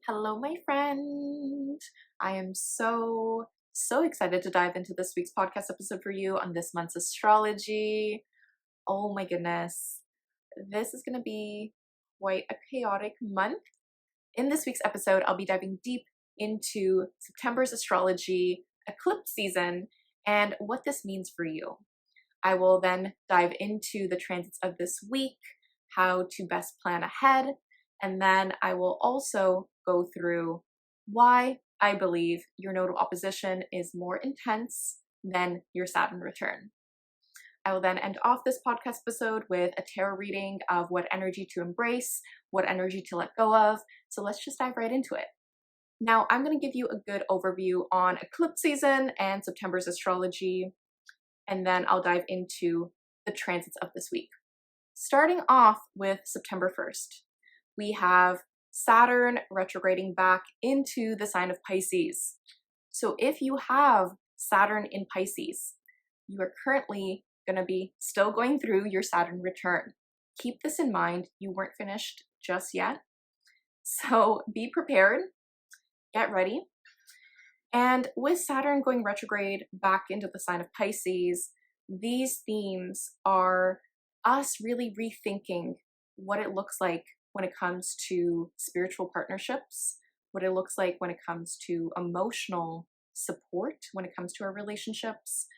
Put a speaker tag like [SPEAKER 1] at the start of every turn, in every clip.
[SPEAKER 1] Hello, my friend. I am so excited to dive into this week's podcast episode for you on this month's astrology. Oh my goodness. This is going to be quite a chaotic month. In this week's episode, I'll be diving deep into September's astrology, eclipse season, and what this means for you. I will then dive into the transits of this week, how to best plan ahead, and then I will also go through why I believe your nodal opposition is more intense than your Saturn return. I will then end off this podcast episode with a tarot reading of what energy to embrace, what energy to let go of. So let's just dive right into it. Now, I'm going to give you a good overview on eclipse season and September's astrology, and then I'll dive into the transits of this week. Starting off with September 1st, we have Saturn retrograding back into the sign of Pisces. So if you have Saturn in Pisces, you are currently going to be still going through your Saturn return. Keep this in mind. You weren't finished just yet. So be prepared, get ready. And with Saturn going retrograde back into the sign of Pisces, these themes are us really rethinking what it looks like when it comes to spiritual partnerships, what it looks like when it comes to emotional support, when it comes to our relationships,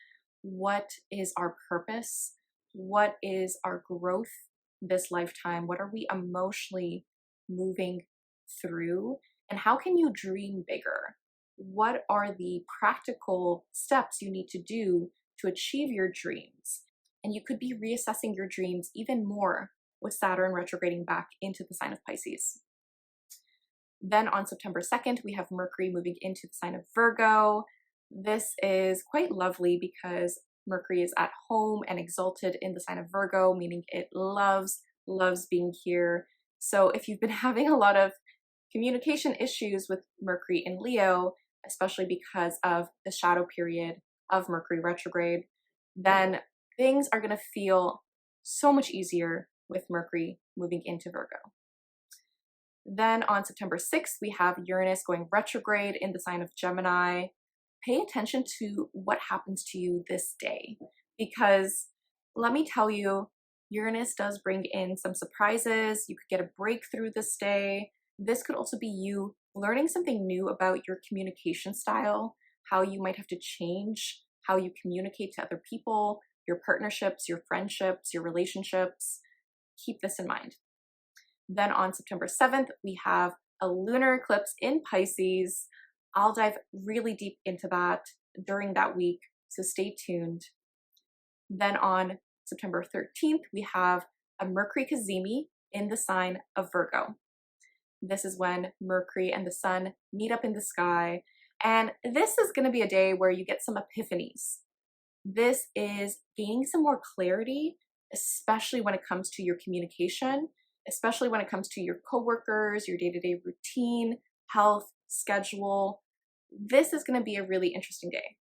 [SPEAKER 1] what is our purpose, what is our growth this lifetime, what are we emotionally moving through, and how can you dream bigger? What are the practical steps you need to do to achieve your dreams? And you could be reassessing your dreams even more with Saturn retrograding back into the sign of Pisces. Then on September 2nd, we have Mercury moving into the sign of Virgo. This is quite lovely because Mercury is at home and exalted in the sign of Virgo, meaning it loves being here. So if you've been having a lot of communication issues with Mercury in Leo, especially because of the shadow period of Mercury retrograde, then things are going to feel so much easier with Mercury moving into Virgo. Then on September 6th, we have Uranus going retrograde in the sign of Gemini. Pay attention to what happens to you this day, because let me tell you, Uranus does bring in some surprises. You could get a breakthrough this day. This could also be you learning something new about your communication style, how you might have to change how you communicate to other people, your partnerships, your friendships, your relationships. Keep this in mind. Then on September 7th, we have a lunar eclipse in Pisces. I'll dive really deep into that during that week, so stay tuned. Then on September 13th, we have a Mercury cazimi in the sign of Virgo. This is when Mercury and the Sun meet up in the sky, and this is going to be a day where you get some epiphanies. This is gaining some more clarity, especially when it comes to your communication, especially when it comes to your coworkers, your day-to-day routine, health, schedule. This is going to be a really interesting day.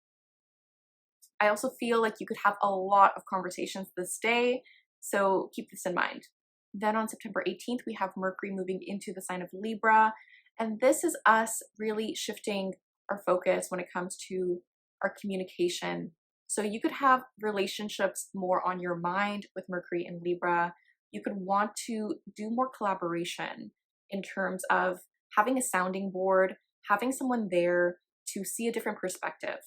[SPEAKER 1] I also feel like you could have a lot of conversations this day, so keep this in mind. Then on September 18th, we have Mercury moving into the sign of Libra, and this is us really shifting our focus when it comes to our communication. So you could have relationships more on your mind with Mercury and Libra. You could want to do more collaboration in terms of having a sounding board, having someone there to see a different perspective.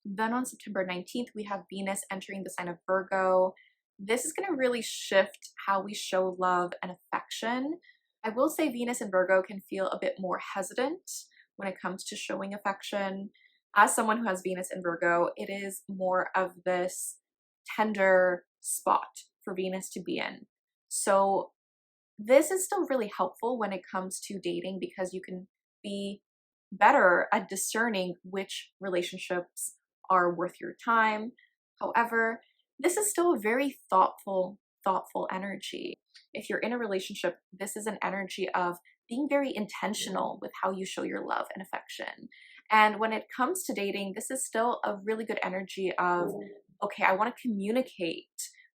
[SPEAKER 1] Then on September 19th, we have Venus entering the sign of Virgo. This is going to really shift how we show love and affection. I will say Venus and Virgo can feel a bit more hesitant when it comes to showing affection. As someone who has Venus in Virgo, it is more of this tender spot for Venus to be in. So this is still really helpful when it comes to dating because you can be better at discerning which relationships are worth your time. However, this is still a very thoughtful energy. If you're in a relationship, this is an energy of being very intentional with how you show your love and affection. And when it comes to dating, this is still a really good energy of, okay, I want to communicate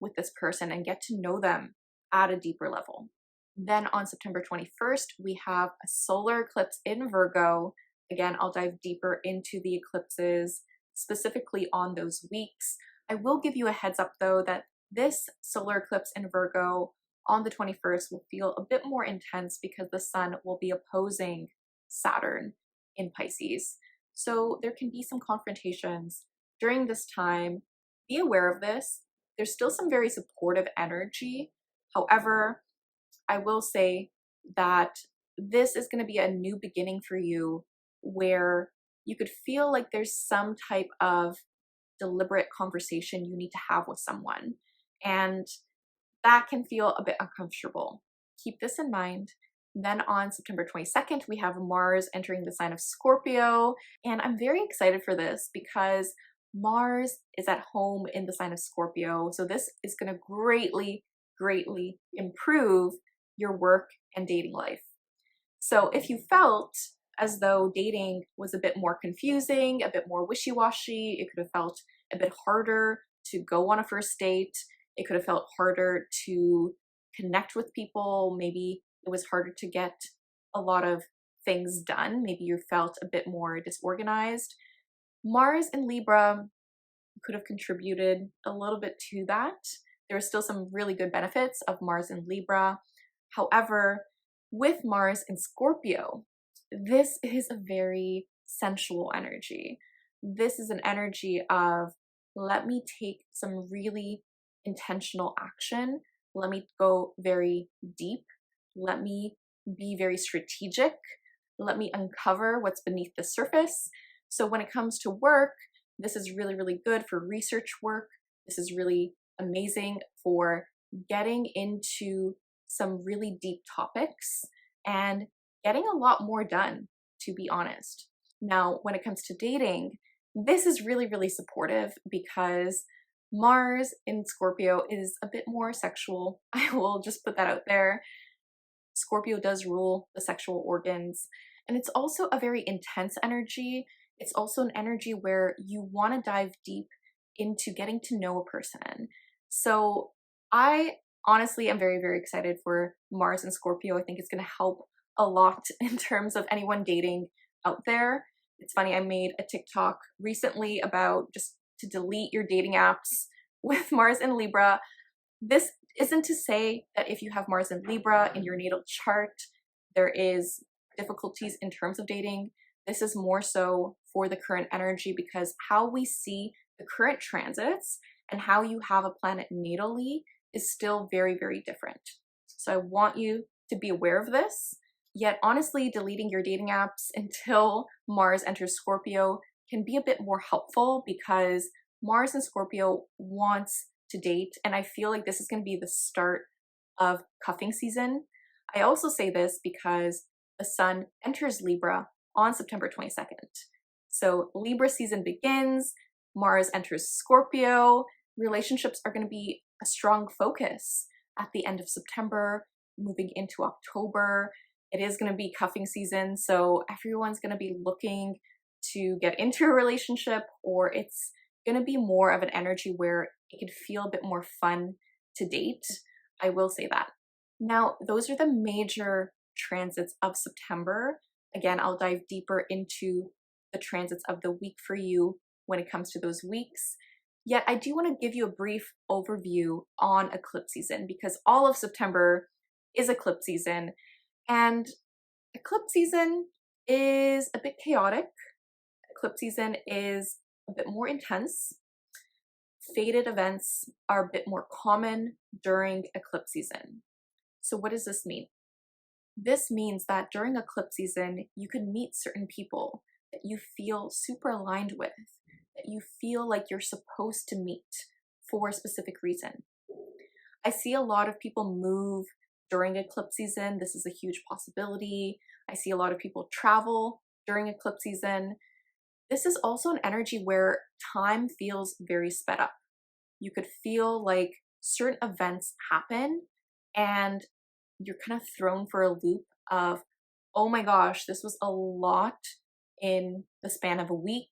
[SPEAKER 1] with this person and get to know them at a deeper level. Then on September 21st, we have a solar eclipse in Virgo. Again, I'll dive deeper into the eclipses specifically on those weeks. I will give you a heads up though that this solar eclipse in Virgo on the 21st will feel a bit more intense because the sun will be opposing Saturn in Pisces. So there can be some confrontations during this time. Be aware of this. There's still some very supportive energy. However, I will say that this is going to be a new beginning for you where you could feel like there's some type of deliberate conversation you need to have with someone. And that can feel a bit uncomfortable. Keep this in mind. Then on September 22nd, we have Mars entering the sign of Scorpio. And I'm very excited for this because Mars is at home in the sign of Scorpio. So this is going to greatly improve your work and dating life. So if you felt as though dating was a bit more confusing, a bit more wishy-washy, it could have felt a bit harder to go on a first date, it could have felt harder to connect with people, maybe it was harder to get a lot of things done, maybe you felt a bit more disorganized, Mars in Libra could have contributed a little bit to that. There are still some really good benefits of Mars in Libra. However, with Mars in Scorpio, this is a very sensual energy. This is an energy of, let me take some really intentional action. Let me go very deep. Let me be very strategic. Let me uncover what's beneath the surface. So when it comes to work, this is really good for research work. This is really amazing for getting into some really deep topics and getting a lot more done, to be honest. Now, when it comes to dating, this is really supportive because Mars in Scorpio is a bit more sexual. I will just put that out there. Scorpio does rule the sexual organs, and it's also a very intense energy. It's also an energy where you want to dive deep into getting to know a person. So I honestly am very excited for Mars and Scorpio. I think it's going to help a lot in terms of anyone dating out there. It's funny, I made a TikTok recently about just to delete your dating apps with Mars and Libra. This isn't to say that if you have Mars and Libra in your natal chart, there is difficulties in terms of dating. This is more so for the current energy because how we see the current transits and how you have a planet natally is still very different. So I want you to be aware of this. Yet honestly, deleting your dating apps until Mars enters Scorpio can be a bit more helpful because Mars in Scorpio wants to date, and I feel like this is going to be the start of cuffing season. I also say this because the sun enters Libra on September 22nd. So Libra season begins, Mars enters Scorpio, relationships are going to be a strong focus at the end of September, moving into October. It is going to be cuffing season, so everyone's going to be looking to get into a relationship, or it's going to be more of an energy where it could feel a bit more fun to date. I will say that. Now, those are the major transits of September. Again, I'll dive deeper into the transits of the week for you when it comes to those weeks. Yet I do want to give you a brief overview on eclipse season because all of September is eclipse season, and eclipse season is a bit chaotic. Eclipse season is a bit more intense. Fated events are a bit more common during eclipse season. So what does this mean? This means that during eclipse season, you can meet certain people that you feel super aligned with, that you feel like you're supposed to meet for a specific reason. I see a lot of people move during eclipse season. This is a huge possibility. I see a lot of people travel during eclipse season. This is also an energy where time feels very sped up. You could feel like certain events happen and you're kind of thrown for a loop of, oh my gosh, this was a lot in the span of a week.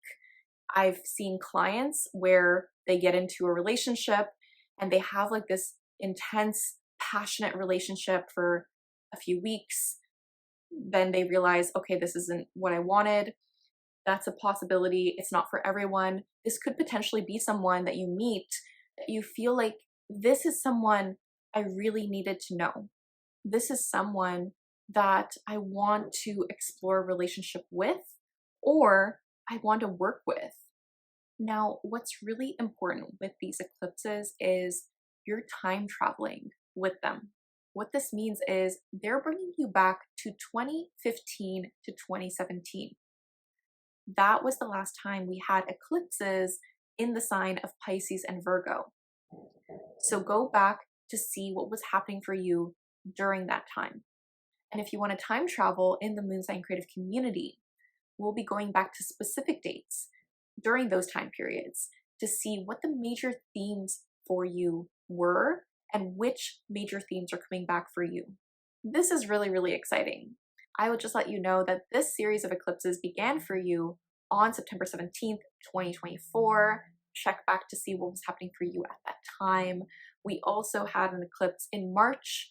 [SPEAKER 1] I've seen clients where they get into a relationship and they have like this intense, passionate relationship for a few weeks, then they realize, okay, this isn't what I wanted. That's a possibility. It's not for everyone. This could potentially be someone that you meet that you feel like this is someone I really needed to know. This is someone that I want to explore a relationship with, or I want to work with. Now, what's really important with these eclipses is you're time traveling with them. What this means is they're bringing you back to 2015 to 2017. That was the last time we had eclipses in the sign of Pisces and Virgo. So go back to see what was happening for you during that time. And if you want to time travel in the Moon Sign Creative community, we'll be going back to specific dates during those time periods to see what the major themes for you were and which major themes are coming back for you. This is really, really exciting. I will just let you know that this series of eclipses began for you on September 17th, 2024. Check back to see what was happening for you at that time. We also had an eclipse in March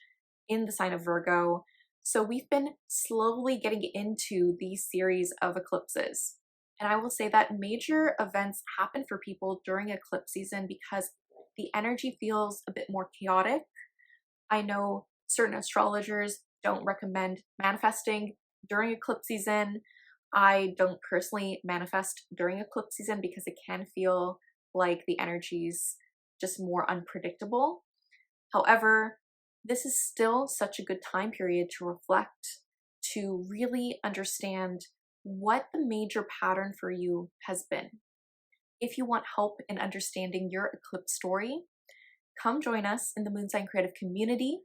[SPEAKER 1] in the sign of Virgo. So we've been slowly getting into these series of eclipses. And I will say that major events happen for people during eclipse season because the energy feels a bit more chaotic. I know certain astrologers don't recommend manifesting during eclipse season. I don't personally manifest during eclipse season because it can feel like the energy's just more unpredictable. However, this is still such a good time period to reflect, to really understand what the major pattern for you has been. If you want help in understanding your eclipse story, come join us in the Moon Sign Creative community.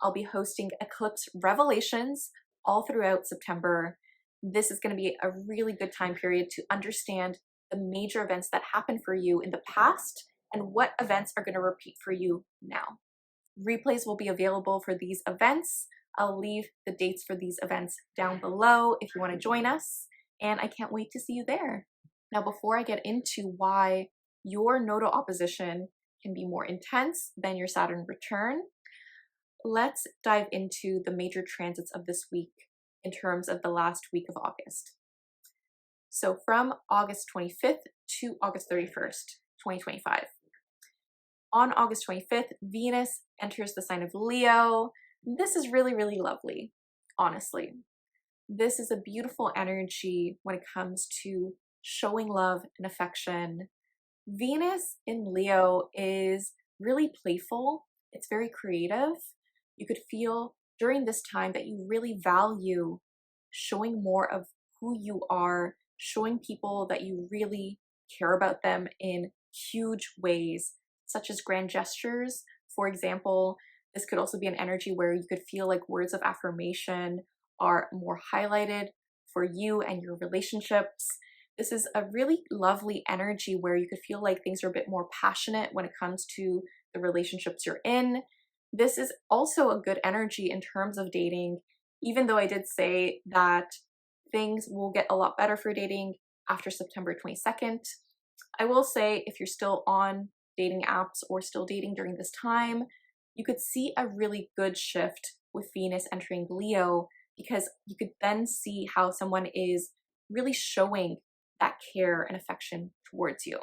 [SPEAKER 1] I'll be hosting Eclipse Revelations all throughout September. This is going to be a really good time period to understand the major events that happened for you in the past and what events are going to repeat for you now. Replays will be available for these events. I'll leave the dates for these events down below if you want to join us, and I can't wait to see you there. Now, before I get into why your nodal opposition can be more intense than your Saturn return, let's dive into the major transits of this week in terms of the last week of August. So from August 25th to August 31st, 2025. On August 25th, Venus enters the sign of Leo. This is really, really lovely, honestly. This is a beautiful energy when it comes to showing love and affection. Venus in Leo is really playful. It's very creative. You could feel during this time that you really value showing more of who you are, showing people that you really care about them in huge ways, such as grand gestures. For example, this could also be an energy where you could feel like words of affirmation are more highlighted for you and your relationships. This is a really lovely energy where you could feel like things are a bit more passionate when it comes to the relationships you're in. This is also a good energy in terms of dating, even though I did say that things will get a lot better for dating after September 22nd. I will say if you're still on dating apps or still dating during this time, you could see a really good shift with Venus entering Leo, because you could then see how someone is really showing that care and affection towards you.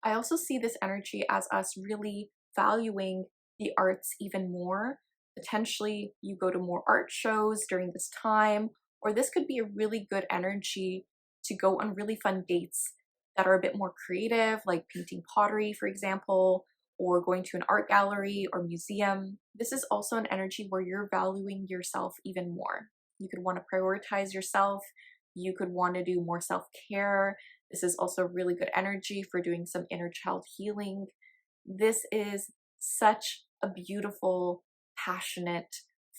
[SPEAKER 1] I also see this energy as us really valuing the arts even more. Potentially you go to more art shows during this time, or this could be a really good energy to go on really fun dates that are a bit more creative, like painting pottery, for example, or going to an art gallery or museum. This is also an energy where you're valuing yourself even more. You could want to prioritize yourself. You could want to do more self-care. This is also really good energy for doing some inner child healing. This is such a beautiful, passionate,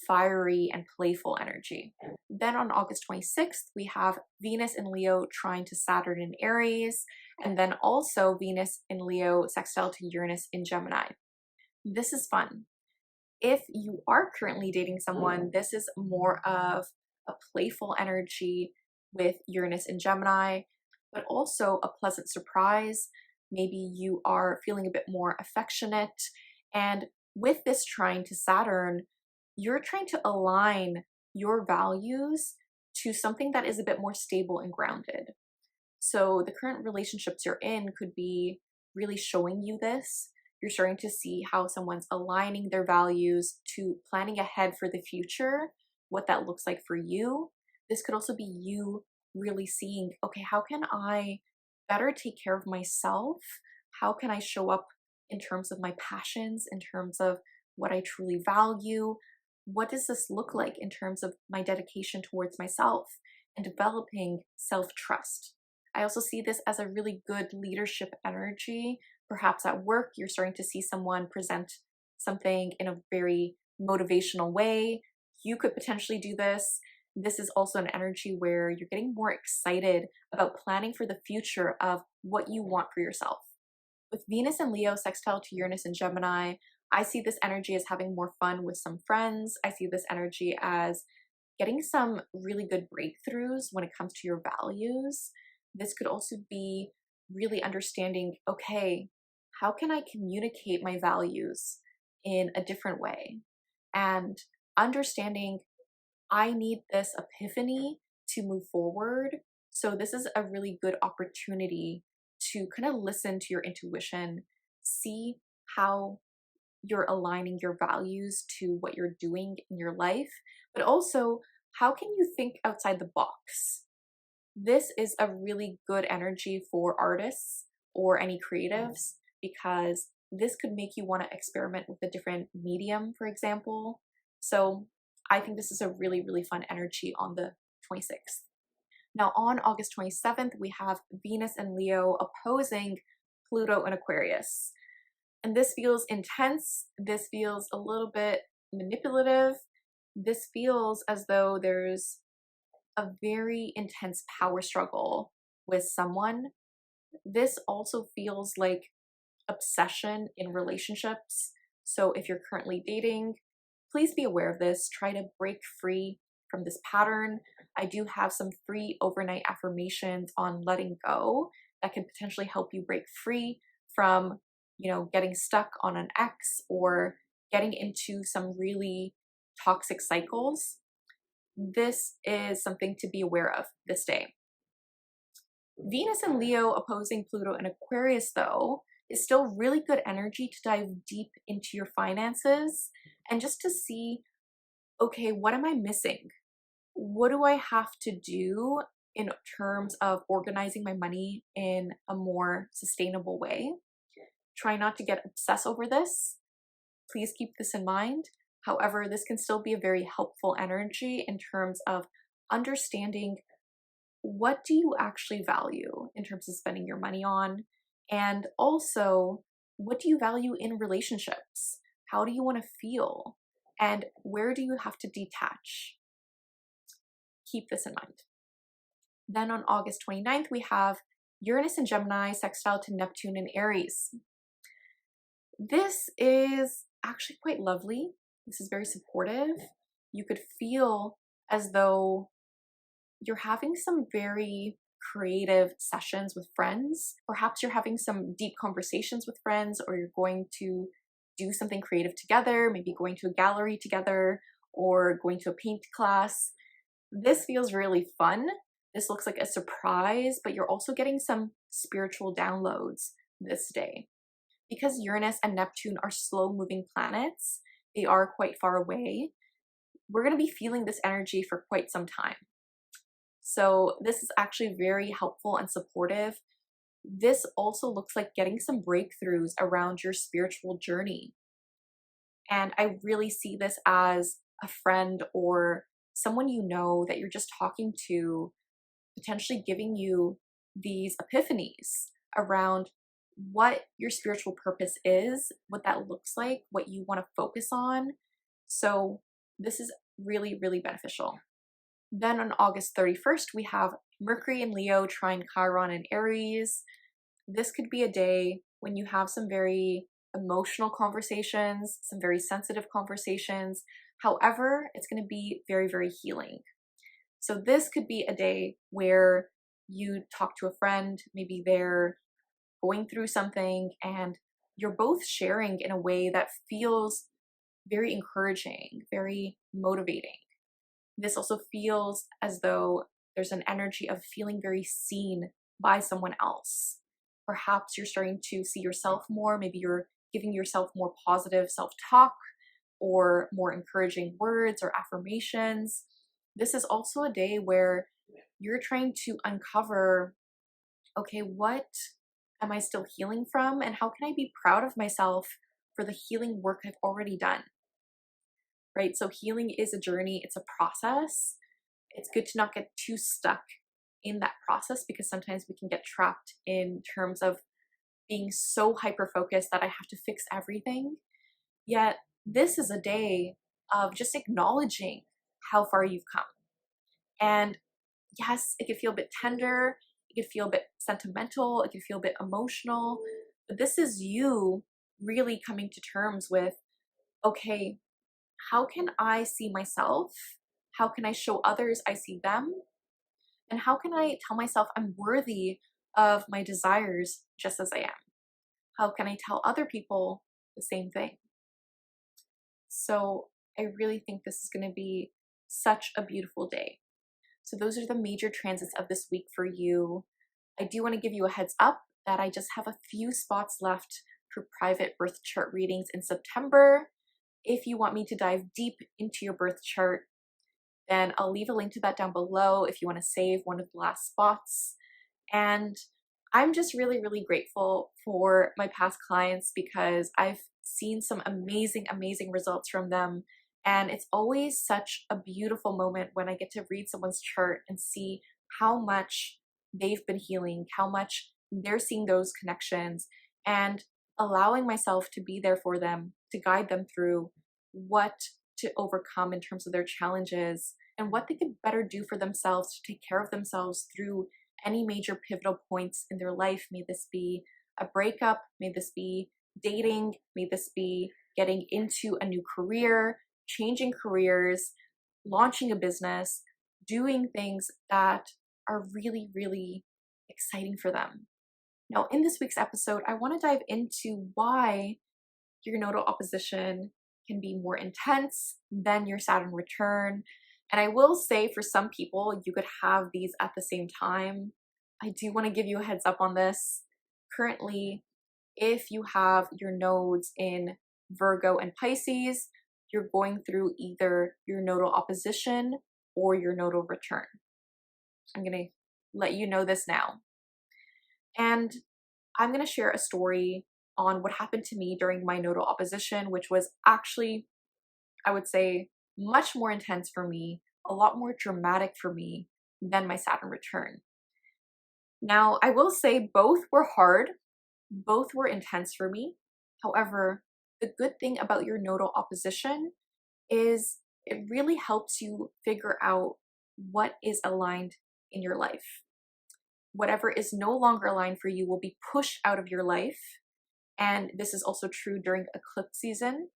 [SPEAKER 1] fiery, and playful energy. Then on August 26th, we have Venus in Leo trine to Saturn in Aries, and then also Venus in Leo sextile to Uranus in Gemini. This is fun. If you are currently dating someone, this is more of a playful energy with Uranus in Gemini, but also a pleasant surprise. Maybe you are feeling a bit more affectionate, and with this trine to Saturn, you're trying to align your values to something that is a bit more stable and grounded. So the current relationships you're in could be really showing you this. You're starting to see how someone's aligning their values to planning ahead for the future, what that looks like for you. This could also be you really seeing, okay, how can I better take care of myself? How can I show up in terms of my passions, in terms of what I truly value? What does this look like in terms of my dedication towards myself and developing self-trust? I also see this as a really good leadership energy. Perhaps at work, you're starting to see someone present something in a very motivational way. You could potentially do this. This is also an energy where you're getting more excited about planning for the future of what you want for yourself. With Venus and Leo sextile to Uranus and Gemini, I see this energy as having more fun with some friends. I see this energy as getting some really good breakthroughs when it comes to your values. This could also be really understanding, okay, how can I communicate my values in a different way? And understanding I need this epiphany to move forward. So this is a really good opportunity to kind of listen to your intuition, see how you're aligning your values to what you're doing in your life, but also how can you think outside the box? This is a really good energy for artists or any creatives because this could make you want to experiment with a different medium, for example. So I think this is a really, really fun energy on the 26th. Now on August 27th, we have Venus and Leo opposing Pluto and Aquarius. And this feels intense. This feels a little bit manipulative. This feels as though there's a very intense power struggle with someone. This also feels like obsession in relationships. So if you're currently dating, please be aware of this. Try to break free from this pattern. I do have some free overnight affirmations on letting go that can potentially help you break free from, getting stuck on an ex or getting into some really toxic cycles. This is something to be aware of this day. Venus and Leo opposing Pluto and Aquarius, though, is still really good energy to dive deep into your finances and just to see, okay, what am I missing? What do I have to do in terms of organizing my money in a more sustainable way? Try not to get obsessed over this. Please keep this in mind. However, this can still be a very helpful energy in terms of understanding what do you actually value in terms of spending your money on, and also what do you value in relationships? How do you want to feel? And where do you have to detach? Keep this in mind. Then on August 29th, we have Uranus and Gemini sextile to Neptune and Aries. This is actually quite lovely. This is very supportive. You could feel as though you're having some very creative sessions with friends. Perhaps you're having some deep conversations with friends, or you're going to do something creative together, maybe going to a gallery together or going to a paint class. This feels really fun. This looks like a surprise, but you're also getting some spiritual downloads this day. Because Uranus and Neptune are slow-moving planets, they are quite far away, we're going to be feeling this energy for quite some time. So this is actually very helpful and supportive. This also looks like getting some breakthroughs around your spiritual journey. And I really see this as a friend or someone you know that you're just talking to, potentially giving you these epiphanies around what your spiritual purpose is, what that looks like, what you want to focus on. So this is really, really beneficial. Then on August 31st, we have Mercury in Leo trine Chiron in Aries. This could be a day when you have some very emotional conversations, some very sensitive conversations. However, it's going to be very, very healing. So this could be a day where you talk to a friend, maybe they're going through something and you're both sharing in a way that feels very encouraging, very motivating. This also feels as though there's an energy of feeling very seen by someone else. Perhaps you're starting to see yourself more. Maybe you're giving yourself more positive self-talk or more encouraging words or affirmations. This is also a day where you're trying to uncover, okay, what am I still healing from? And how can I be proud of myself for the healing work I've already done? Right? So healing is a journey, it's a process. It's good to not get too stuck in that process, because sometimes we can get trapped in terms of being so hyper focused that I have to fix everything. Yet this is a day of just acknowledging how far you've come. And yes, it could feel a bit tender, it could feel a bit sentimental, it could feel a bit emotional, but this is you really coming to terms with, okay, how can I see myself? How can I show others I see them? And how can I tell myself I'm worthy of my desires just as I am? How can I tell other people the same thing? So I really think this is going to be such a beautiful day. So those are the major transits of this week for you. I do want to give you a heads up that I just have a few spots left for private birth chart readings in September. If you want me to dive deep into your birth chart, then I'll leave a link to that down below if you want to save one of the last spots. And I'm just really, really grateful for my past clients, because I've seen some amazing, amazing results from them. And it's always such a beautiful moment when I get to read someone's chart and see how much they've been healing, how much they're seeing those connections, and allowing myself to be there for them, to guide them through what to overcome in terms of their challenges and what they could better do for themselves to take care of themselves through any major pivotal points in their life. May this be a breakup, may this be dating, may this be getting into a new career, changing careers, launching a business, doing things that are really, really exciting for them. Now, in this week's episode, I want to dive into why your nodal opposition can be more intense than your Saturn return. And I will say, for some people, you could have these at the same time. I do want to give you a heads up on this. Currently, if you have your nodes in Virgo and Pisces, you're going through either your nodal opposition or your nodal return. I'm going to let you know this now. And I'm going to share a story on what happened to me during my nodal opposition, which was actually, I would say, much more intense for me, a lot more dramatic for me than my Saturn return. Now, I will say both were hard, both were intense for me. However, the good thing about your nodal opposition is it really helps you figure out what is aligned in your life. Whatever is no longer aligned for you will be pushed out of your life. And this is also true during eclipse season,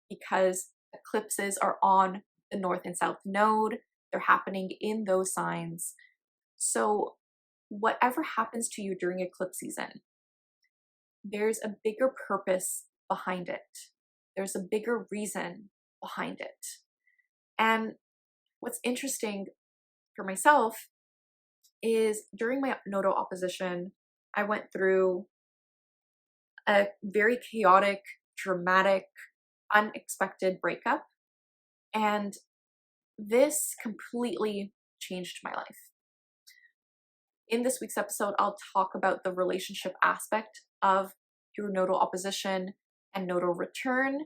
[SPEAKER 1] because eclipses are on the North and South node. They're happening in those signs. So whatever happens to you during eclipse season, there's a bigger purpose behind it. There's a bigger reason behind it. And what's interesting for myself is during my nodal opposition, I went through a very chaotic, dramatic, unexpected breakup. And this completely changed my life. In this week's episode, I'll talk about the relationship aspect of your nodal opposition and nodal return.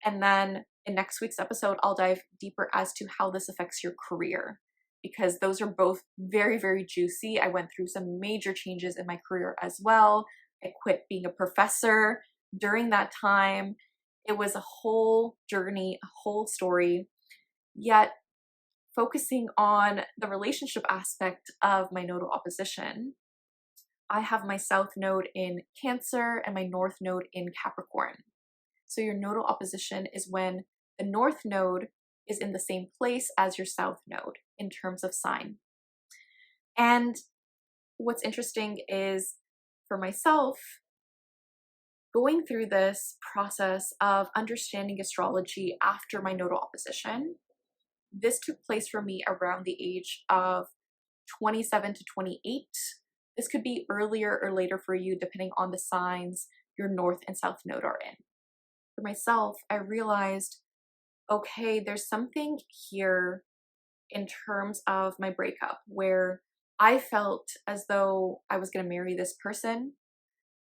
[SPEAKER 1] And then in next week's episode, I'll dive deeper as to how this affects your career, because those are both very, very juicy. I went through some major changes in my career as well. I quit being a professor during that time. It was a whole journey, a whole story. Yet, focusing on the relationship aspect of my nodal opposition, I have my South node in Cancer and my North node in Capricorn. So your nodal opposition is when the North node is in the same place as your South node in terms of sign. And what's interesting is, for myself, going through this process of understanding astrology after my nodal opposition, this took place for me around the age of 27 to 28. This could be earlier or later for you, depending on the signs your north and south node are in. For myself, I realized, okay, there's something here in terms of my breakup where I felt as though I was going to marry this person.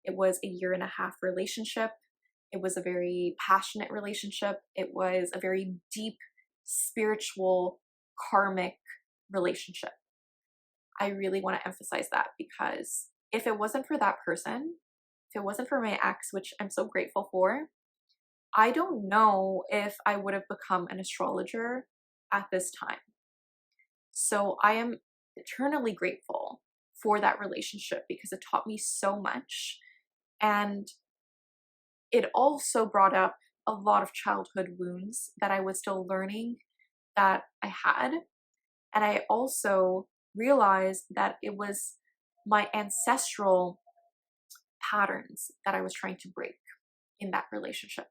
[SPEAKER 1] It was a 1.5-year relationship. It was a very passionate relationship. It was a very deep, spiritual, karmic relationship. I really want to emphasize that, because if it wasn't for that person, if it wasn't for my ex, which I'm so grateful for, I don't know if I would have become an astrologer at this time. So I am eternally grateful for that relationship because it taught me so much. And it also brought up a lot of childhood wounds that I was still learning that I had. And I also realized that it was my ancestral patterns that I was trying to break in that relationship.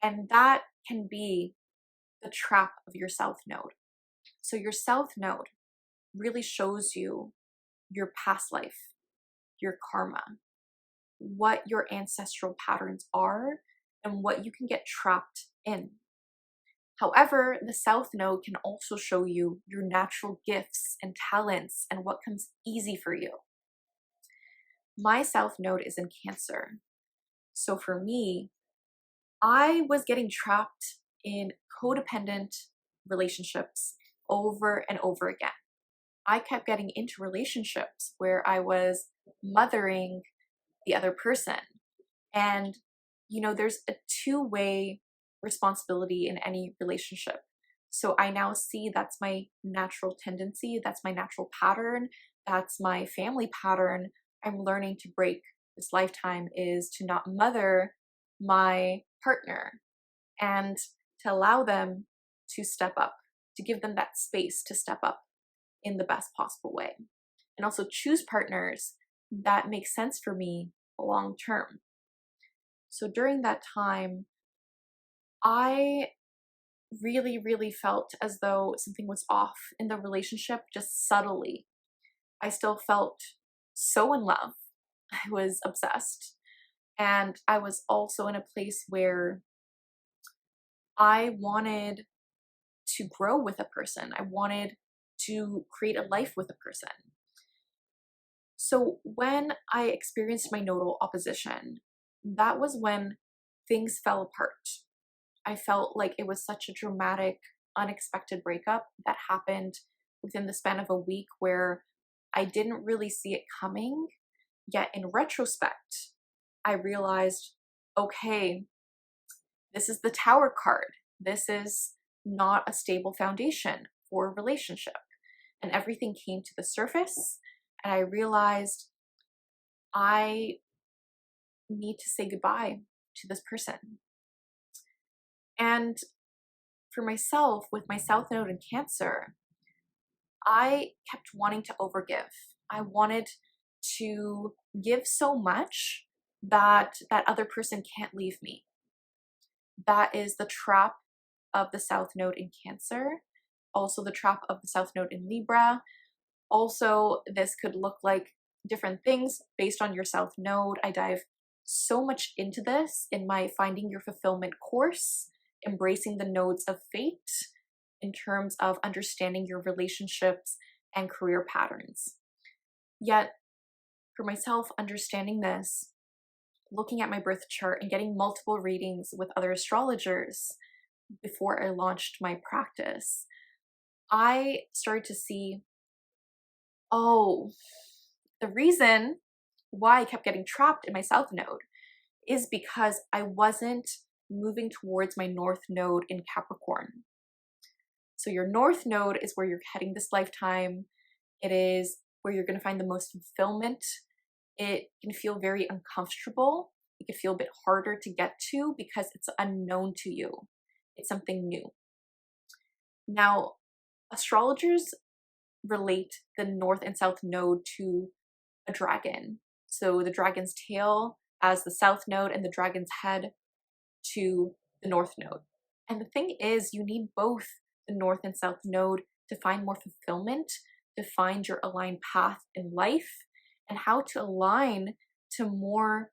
[SPEAKER 1] And that can be the trap of your south node. So your south node really shows you your past life, your karma, what your ancestral patterns are, and what you can get trapped in. However, the south node can also show you your natural gifts and talents and what comes easy for you. My south node is in Cancer. So for me, I was getting trapped in codependent relationships over and over again. I kept getting into relationships where I was mothering the other person. And, there's a two-way responsibility in any relationship. So I now see that's my natural tendency, that's my natural pattern, that's my family pattern. I'm learning to break this lifetime is to not mother my partner and to allow them to step up, to give them that space to step up in the best possible way. And also choose partners that make sense for me long term. So during that time, I really, really felt as though something was off in the relationship, just subtly. I still felt so in love. I was obsessed. And I was also in a place where I wanted to grow with a person. I wanted to create a life with a person. So when I experienced my nodal opposition, that was when things fell apart. I felt like it was such a dramatic, unexpected breakup that happened within the span of a week where I didn't really see it coming. Yet in retrospect, I realized, okay, this is the Tower card. This is not a stable foundation for a relationship. And everything came to the surface, and I realized I need to say goodbye to this person. And for myself, with my South Node in Cancer, I kept wanting to overgive. I wanted to give so much that that other person can't leave me. That is the trap of the South Node in Cancer. Also the trap of the South Node in Libra. Also, this could look like different things based on your South Node. I dive so much into this in my Finding Your Fulfillment course, Embracing the Nodes of Fate, in terms of understanding your relationships and career patterns. Yet, for myself, understanding this, looking at my birth chart and getting multiple readings with other astrologers before I launched my practice, I started to see, oh, the reason why I kept getting trapped in my South Node is because I wasn't moving towards my North Node in Capricorn. So your North Node is where you're heading this lifetime. It is where you're going to find the most fulfillment. It can feel very uncomfortable. It can feel a bit harder to get to because it's unknown to you. It's something new. Now, astrologers relate the North and South Node to a dragon. So the dragon's tail as the south node and the dragon's head to the north node. And the thing is, you need both the north and south node to find more fulfillment, to find your aligned path in life, and how to align to more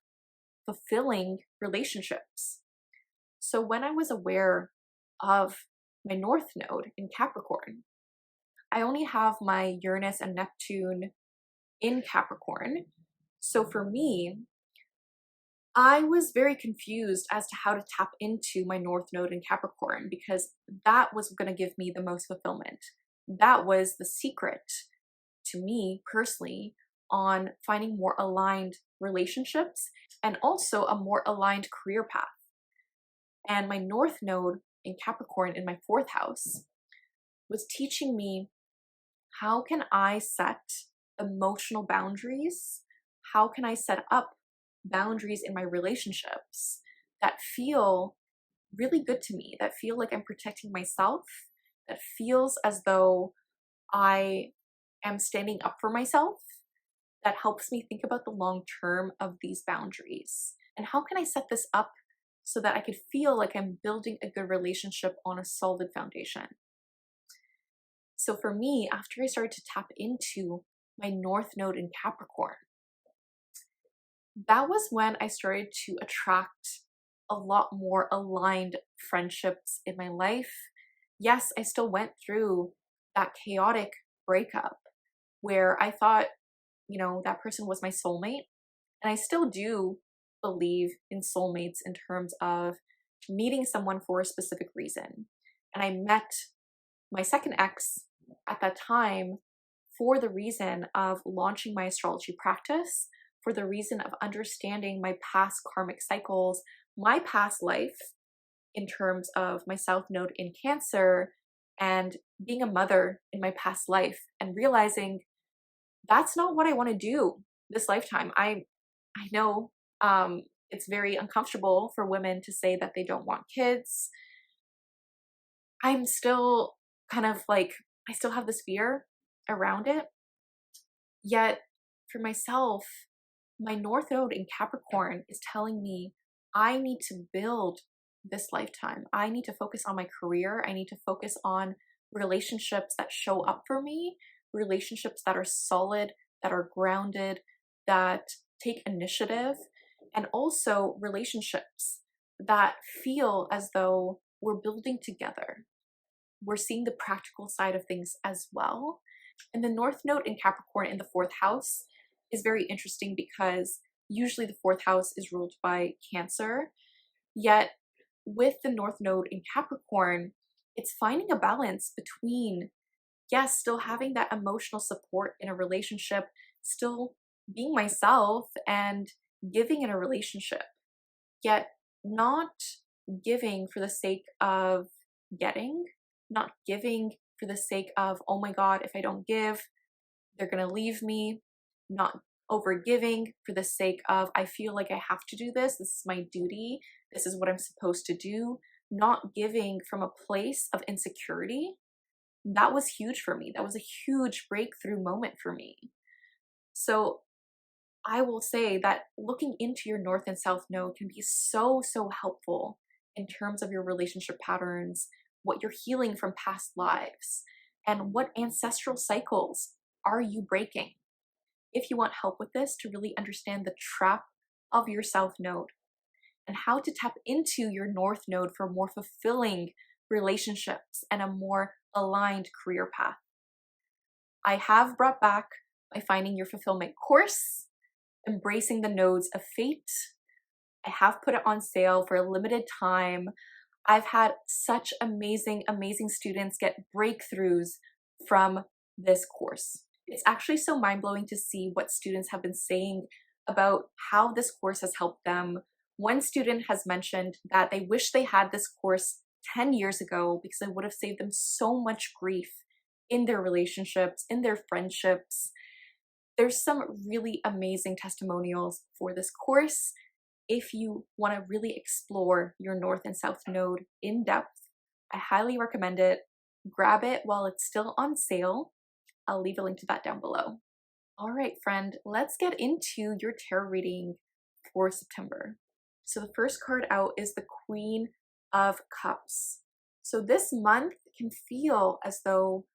[SPEAKER 1] fulfilling relationships. So when I was aware of my north node in Capricorn, I only have my Uranus and Neptune in Capricorn. So for me, I was very confused as to how to tap into my north node in Capricorn, because that was going to give me the most fulfillment. That was the secret to me personally on finding more aligned relationships and also a more aligned career path. And my north node in Capricorn in my 4th house was teaching me, how can I set emotional boundaries? How can I set up boundaries in my relationships that feel really good to me, that feel like I'm protecting myself, that feels as though I am standing up for myself, that helps me think about the long term of these boundaries? And how can I set this up so that I could feel like I'm building a good relationship on a solid foundation? So for me, after I started to tap into my north node in Capricorn, that was when I started to attract a lot more aligned friendships in my life. Yes, I still went through that chaotic breakup where I thought, that person was my soulmate. And I still do believe in soulmates in terms of meeting someone for a specific reason. And I met my second ex at that time for the reason of launching my astrology practice, for the reason of understanding my past karmic cycles, my past life in terms of my south node in Cancer, and being a mother in my past life, and realizing that's not what I want to do this lifetime. I know it's very uncomfortable for women to say that they don't want kids. I'm still kind of like, I still have this fear around it. Yet for myself, my north node in Capricorn is telling me I need to build this lifetime. I need to focus on my career. I need to focus on relationships that show up for me, relationships that are solid, that are grounded, that take initiative, and also relationships that feel as though we're building together. We're seeing the practical side of things as well. And the north node in Capricorn in the 4th house is very interesting because usually the 4th house is ruled by Cancer. Yet with the north node in Capricorn, it's finding a balance between, yes, still having that emotional support in a relationship, still being myself and giving in a relationship, yet not giving for the sake of getting, not giving for the sake of, oh my God, if I don't give, they're gonna leave me, not over giving for the sake of, I feel like I have to do this, this is my duty, this is what I'm supposed to do, not giving from a place of insecurity. That was huge for me. That was a huge breakthrough moment for me. So I will say that looking into your north and south node can be so, so helpful in terms of your relationship patterns, what you're healing from past lives, and what ancestral cycles are you breaking. If you want help with this to really understand the trap of your south node and how to tap into your north node for more fulfilling relationships and a more aligned career path, I have brought back my Finding Your Fulfillment course, Embracing the Nodes of Fate. I have put it on sale for a limited time. I've had such amazing, amazing students get breakthroughs from this course. It's actually so mind-blowing to see what students have been saying about how this course has helped them. One student has mentioned that they wish they had this course 10 years ago because it would have saved them so much grief in their relationships, in their friendships. There's some really amazing testimonials for this course. If you want to really explore your north and south node in depth, I highly recommend it. Grab it while it's still on sale. I'll leave a link to that down below. All right, friend, let's get into your tarot reading for September. So the first card out is the Queen of Cups. So this month can feel as though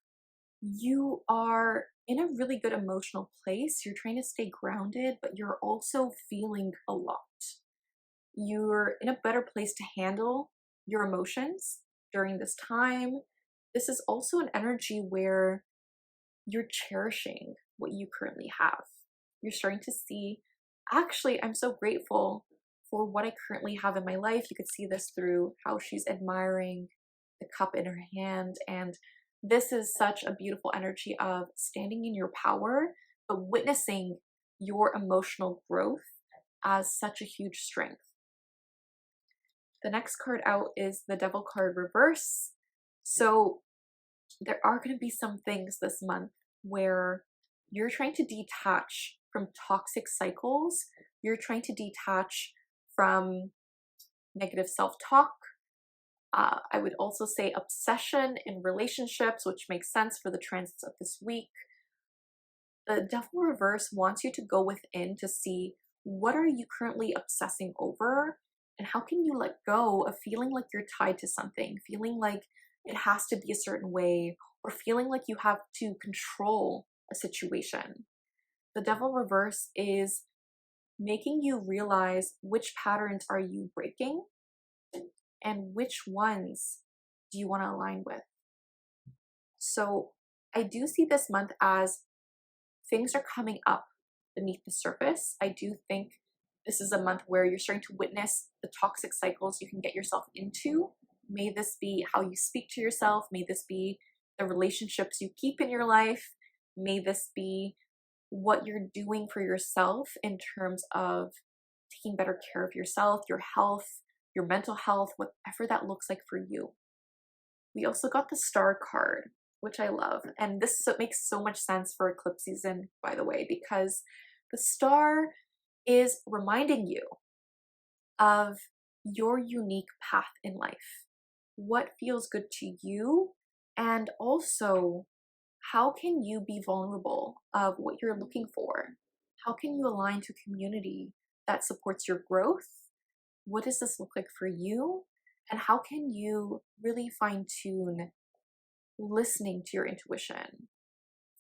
[SPEAKER 1] you are in a really good emotional place. You're trying to stay grounded, but you're also feeling a lot. You're in a better place to handle your emotions during this time. This is also an energy where you're cherishing what you currently have. You're starting to see, actually, I'm so grateful for what I currently have in my life. You could see this through how she's admiring the cup in her hand. And this is such a beautiful energy of standing in your power, but witnessing your emotional growth as such a huge strength. The next card out is the Devil card reverse. So there are going to be some things this month where you're trying to detach from toxic cycles. You're trying to detach from negative self-talk. I would also say obsession in relationships, which makes sense for the transits of this week. The Devil reverse wants you to go within to see what are you currently obsessing over, and how can you let go of feeling like you're tied to something, feeling like it has to be a certain way, or feeling like you have to control a situation. The Devil reverse is making you realize which patterns are you breaking and which ones do you want to align with. So I do see this month as things are coming up beneath the surface. I do think this is a month where you're starting to witness the toxic cycles you can get yourself into. May this be how you speak to yourself. May this be the relationships you keep in your life. May this be what you're doing for yourself in terms of taking better care of yourself, your health, your mental health, whatever that looks like for you. We also got the Star card, which I love. And this makes so much sense for eclipse season, by the way, because the Star is reminding you of your unique path in life. What feels good to you, and also how can you be vulnerable of what you're looking for? How can you align to community that supports your growth? What does this look like for you? And how can you really fine tune listening to your intuition,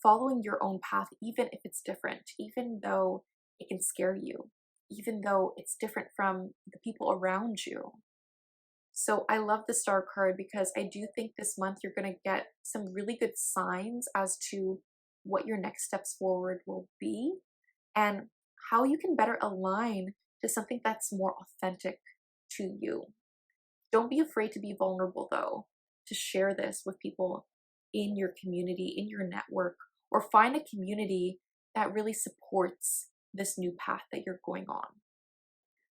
[SPEAKER 1] following your own path, even if it's different, even though it can scare you, even though it's different from the people around you. So I love the Star card because I do think this month you're going to get some really good signs as to what your next steps forward will be and how you can better align to something that's more authentic to you. Don't be afraid to be vulnerable, though, to share this with people in your community, in your network, or find a community that really supports this new path that you're going on.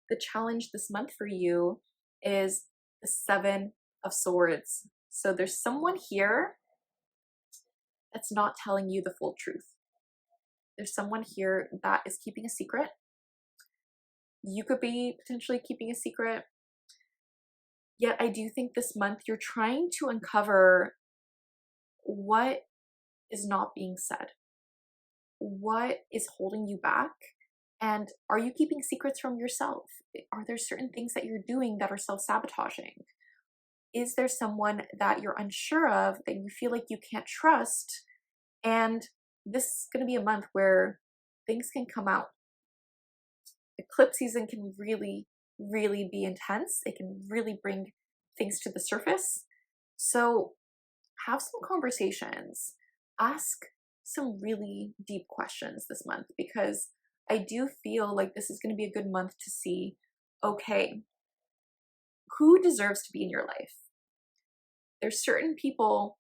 [SPEAKER 1] The challenge this month for you is the Seven of Swords. So there's someone here that's not telling you the full truth. There's someone here that is keeping a secret. You could be potentially keeping a secret. Yet I do think this month you're trying to uncover what is not being said. What is holding you back? And are you keeping secrets from yourself? Are there certain things that you're doing that are self-sabotaging? Is there someone that you're unsure of that you feel like you can't trust? And this is going to be a month where things can come out. Eclipse season can really, really be intense. It can really bring things to the surface. So have some conversations. Ask some really deep questions this month, because I do feel like this is going to be a good month to see, okay, who deserves to be in your life? There's certain people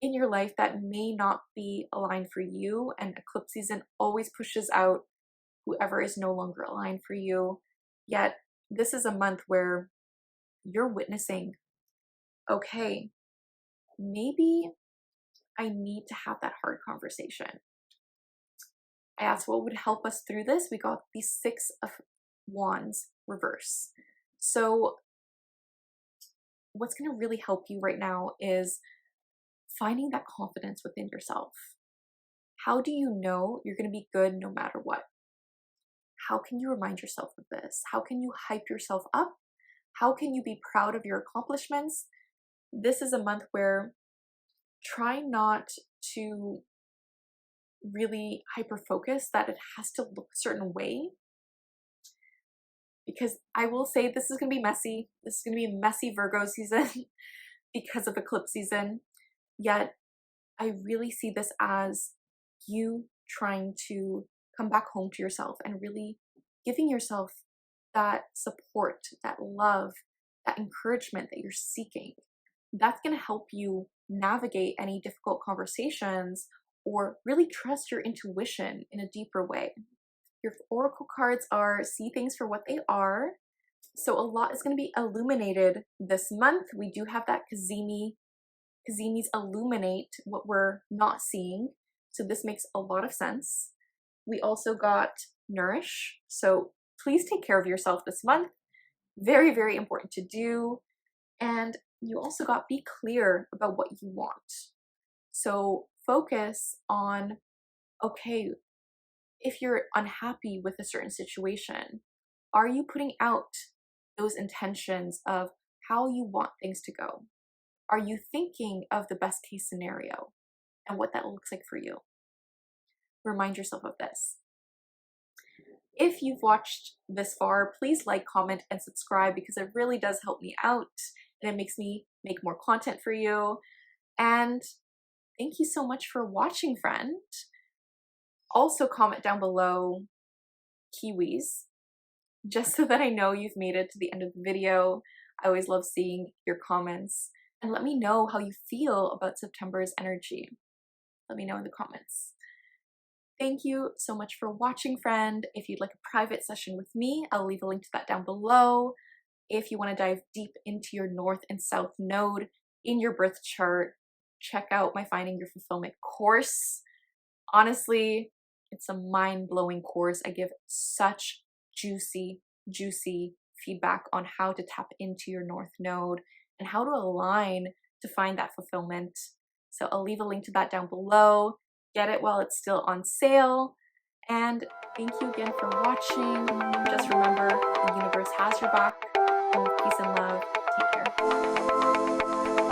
[SPEAKER 1] in your life that may not be aligned for you, and eclipse season always pushes out whoever is no longer aligned for you. Yet this is a month where you're witnessing, okay, maybe I need to have that hard conversation. I asked what would help us through this. We got the Six of Wands reverse. So what's going to really help you right now is finding that confidence within yourself. How do you know you're going to be good no matter what? how can you remind yourself of this? How can you hype yourself up? How can you be proud of your accomplishments? This is a month where try not to really hyper focus that it has to look a certain way, because I will say this is going to be messy. This is going to be a messy Virgo season because of eclipse season. Yet I really see this as you trying to come back home to yourself and really giving yourself that support, that love, that encouragement that you're seeking. That's going to help you navigate any difficult conversations or really trust your intuition in a deeper way. Your oracle cards are see things for what they are. So a lot is going to be illuminated this month. We do have that Kazimis illuminate what we're not seeing. So this makes a lot of sense. We also got nourish. So please take care of yourself this month. Very, very important to do. And you also got be clear about what you want. So focus on, okay, if you're unhappy with a certain situation, are you putting out those intentions of how you want things to go? Are you thinking of the best case scenario and what that looks like for you? Remind yourself of this. If you've watched this far, please like, comment, and subscribe because it really does help me out and it makes me make more content for you. And thank you so much for watching, friend. Also comment down below kiwis, just so that I know you've made it to the end of the video. I always love seeing your comments, and let me know how you feel about September's energy. Let me know in the comments. Thank you so much for watching, friend. If you'd like a private session with me, I'll leave a link to that down below. If you want to dive deep into your North and South node in your birth chart, check out my Finding Your Fulfillment course. Honestly, it's a mind-blowing course. I give such juicy feedback on how to tap into your North node and how to align to find that fulfillment. So I'll leave a link to that down below. Get it while it's still on sale. And thank you again for watching. Just remember, the universe has your back. And with peace and love, take care.